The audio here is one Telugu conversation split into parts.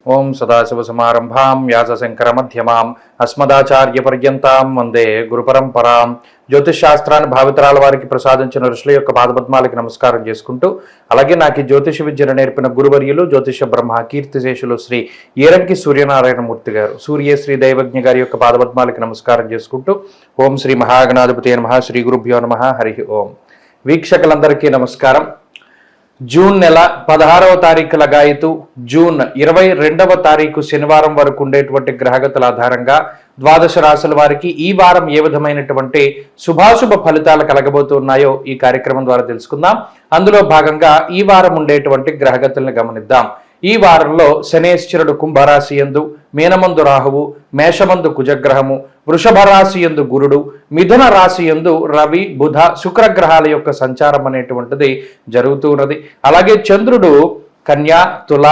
ఓం సదాశివసమారంభాం వ్యాసశంకరమధ్యమాం అస్మదాచార్యపర్యంతాం వందే గురుపరంపరాం. జ్యోతిష్ శాస్త్రాన్ని భావితరాల వారికి ప్రసాదించిన ఋషుల యొక్క పాదపద్మాలకి నమస్కారం చేసుకుంటూ, అలాగే నాకు జ్యోతిష విద్యను నేర్పిన గురువర్యులు జ్యోతిష బ్రహ్మ కీర్తిశేషులు శ్రీ ఈరంకి సూర్యనారాయణమూర్తి గారు, సూర్యశ్రీ దైవజ్ఞ గారి యొక్క పాదపద్మాలకి నమస్కారం చేసుకుంటూ, ఓం శ్రీ మహాగణాధిపతి నమః, శ్రీ గురుభ్యో నమః, హరి ఓం. వీక్షకులందరికీ నమస్కారం. జూన్ నెల 16వ తారీఖు లగాయతు జూన్ 22వ తారీఖు శనివారం వరకు ఉండేటువంటి గ్రహగతుల ఆధారంగా ద్వాదశ రాశుల వారికి ఈ వారం ఏ విధమైనటువంటి శుభాశుభ ఫలితాలు కలగబోతున్నాయో ఈ కార్యక్రమం ద్వారా తెలుసుకుందాం. అందులో భాగంగా ఈ వారం ఉండేటువంటి గ్రహగతులను గమనిద్దాం. ఈ వారంలో శనేశ్వరుడు కుంభరాశి యందు, మీనమందు రాహువు, మేషమందు కుజగ్రహము, వృషభ రాశి యందు గురుడు, మిథున రాశి యందు రవి, బుధ, శుక్రగ్రహాల యొక్క సంచారం అనేటువంటిది జరుగుతూ ఉన్నది. అలాగే చంద్రుడు కన్యా, తుల,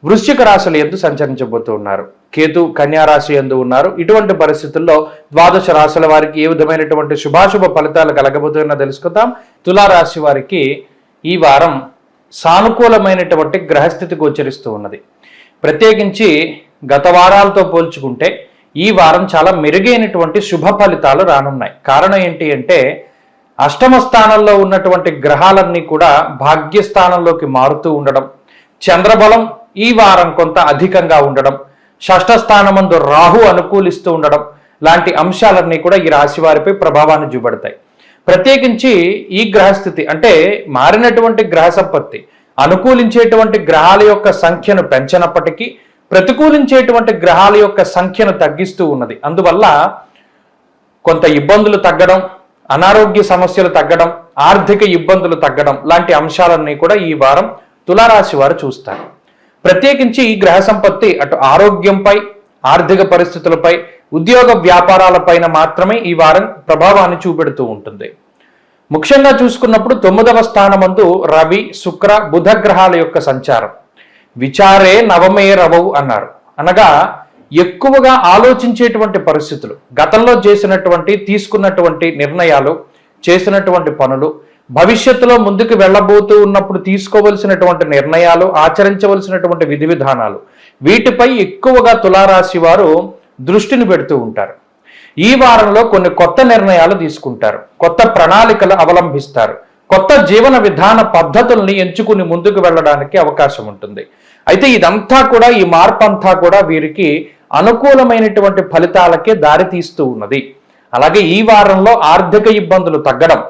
వృశ్చిక రాశుల యందు సంచరించబోతూ ఉన్నారు. కేతు కన్యా రాశి యందు ఉన్నారు. ఇటువంటి పరిస్థితుల్లో ద్వాదశ రాశుల వారికి ఏ విధమైనటువంటి శుభాశుభ ఫలితాలు కలగబోతున్నా తెలుసుకుందాం. తులారాశి వారికి ఈ వారం సానుకూలమైనటువంటి గ్రహస్థితి గోచరిస్తూ ఉన్నది. ప్రత్యేకించి గత వారాలతో పోల్చుకుంటే ఈ వారం చాలా మెరుగైనటువంటి శుభ ఫలితాలు రానున్నాయి. కారణం ఏంటి అంటే, అష్టమ స్థానంలో ఉన్నటువంటి గ్రహాలన్నీ కూడా భాగ్యస్థానంలోకి మారుతూ ఉండడం, చంద్రబలం ఈ వారం కొంత అధికంగా ఉండడం, షష్ఠ స్థానమందు రాహు అనుకూలిస్తూ ఉండడం లాంటి అంశాలన్నీ కూడా ఈ రాశి వారిపై ప్రభావాన్ని చూపెడతాయి. ప్రత్యేకించి ఈ గ్రహస్థితి అంటే మారినటువంటి గ్రహ సంపత్తి అనుకూలించేటువంటి గ్రహాల యొక్క సంఖ్యను పెంచినప్పటికీ ప్రతికూలించేటువంటి గ్రహాల యొక్క సంఖ్యను తగ్గిస్తూ ఉన్నది. అందువల్ల కొంత ఇబ్బందులు తగ్గడం, అనారోగ్య సమస్యలు తగ్గడం, ఆర్థిక ఇబ్బందులు తగ్గడం లాంటి అంశాలన్నీ కూడా ఈ వారం తులారాశి వారు చూస్తారు. ప్రత్యేకించి ఈ గ్రహ సంపత్తి అటు ఆరోగ్యంపై, ఆర్థిక పరిస్థితులపై, ఉద్యోగ వ్యాపారాలపైన మాత్రమే ఈ వారం ప్రభావాన్ని చూపెడుతూ ఉంటుంది. ముఖ్యంగా చూసుకున్నప్పుడు 9వ స్థానమందు రవి, శుక్ర, బుధ గ్రహాల యొక్క సంచారం. విచారే నవమే రవవు అన్నారు. అనగా ఎక్కువగా ఆలోచించేటువంటి పరిస్థితులు, గతంలో తీసుకున్నటువంటి నిర్ణయాలు, చేసినటువంటి పనులు, భవిష్యత్తులో ముందుకు వెళ్ళబోతూ ఉన్నప్పుడు తీసుకోవలసినటువంటి నిర్ణయాలు, ఆచరించవలసినటువంటి విధి విధానాలు, వీటిపై ఎక్కువగా తులారాశి వారు దృష్టిని పెడుతూ ఉంటారు. ఈ వారంలో కొన్ని కొత్త నిర్ణయాలు తీసుకుంటారు, కొత్త ప్రణాళికలు అవలంబిస్తారు, కొత్త జీవన విధాన పద్ధతుల్ని ఎంచుకుని ముందుకు వెళ్ళడానికి అవకాశం ఉంటుంది. అయితే ఇదంతా కూడా, ఈ మార్పు అంతా కూడా వీరికి అనుకూలమైనటువంటి ఫలితాలకే దారి తీస్తూ ఉన్నది. అలాగే ఈ వారంలో ఆర్థిక ఇబ్బందులు తగ్గడం,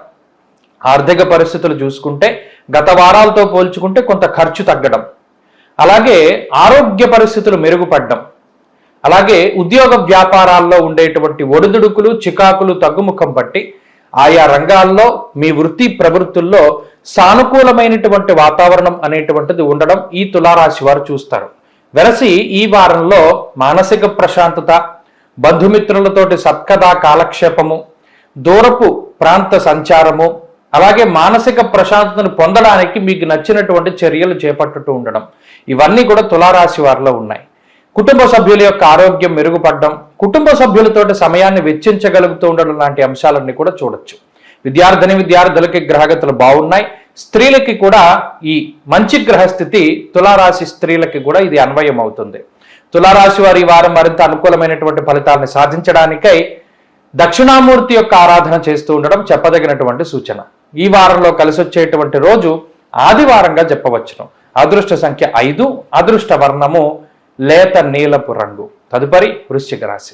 ఆర్థిక పరిస్థితులు చూసుకుంటే గత వారాలతో పోల్చుకుంటే కొంత ఖర్చు తగ్గడం, అలాగే ఆరోగ్య పరిస్థితులు మెరుగుపడడం, అలాగే ఉద్యోగ వ్యాపారాల్లో ఉండేటువంటి ఒడిదుడుకులు, చికాకులు తగ్గుముఖం పట్టి ఆయా రంగాల్లో మీ వృత్తి ప్రవృత్తుల్లో సానుకూలమైనటువంటి వాతావరణం అనేటువంటిది ఉండడం ఈ తులారాశి వారు చూస్తారు. వెరసి ఈ వారంలో మానసిక ప్రశాంతత, బంధుమిత్రులతోటి సత్కథా కాలక్షేపము, దూరపు ప్రాంత సంచారము, అలాగే మానసిక ప్రశాంతతను పొందడానికి మీకు నచ్చినటువంటి చర్యలు చేపట్టుతూ ఉండడం, ఇవన్నీ కూడా తులారాశి వారిలో ఉన్నాయి. కుటుంబ సభ్యుల యొక్క ఆరోగ్యం మెరుగుపడడం, కుటుంబ సభ్యులతోటి సమయాన్ని వెచ్చించగలుగుతూ ఉండడం లాంటి అంశాలన్నీ కూడా చూడొచ్చు. విద్యార్థులకి గ్రహగతులు బాగున్నాయి. స్త్రీలకి కూడా ఈ మంచి గ్రహస్థితి తులారాశి స్త్రీలకి కూడా ఇది అన్వయం అవుతుంది. తులారాశి వారి ఈ వారం మరింత అనుకూలమైనటువంటి ఫలితాలను సాధించడానికై దక్షిణామూర్తి యొక్క ఆరాధన చేస్తూ ఉండడం చెప్పదగినటువంటి సూచన. ఈ వారంలో కలిసి వచ్చేటువంటి రోజు ఆదివారంగా చెప్పవచ్చును. అదృష్ట సంఖ్య 5, అదృష్ట వర్ణము లేత నీలపు రంగు. తదుపరి వృశ్చిక రాశి.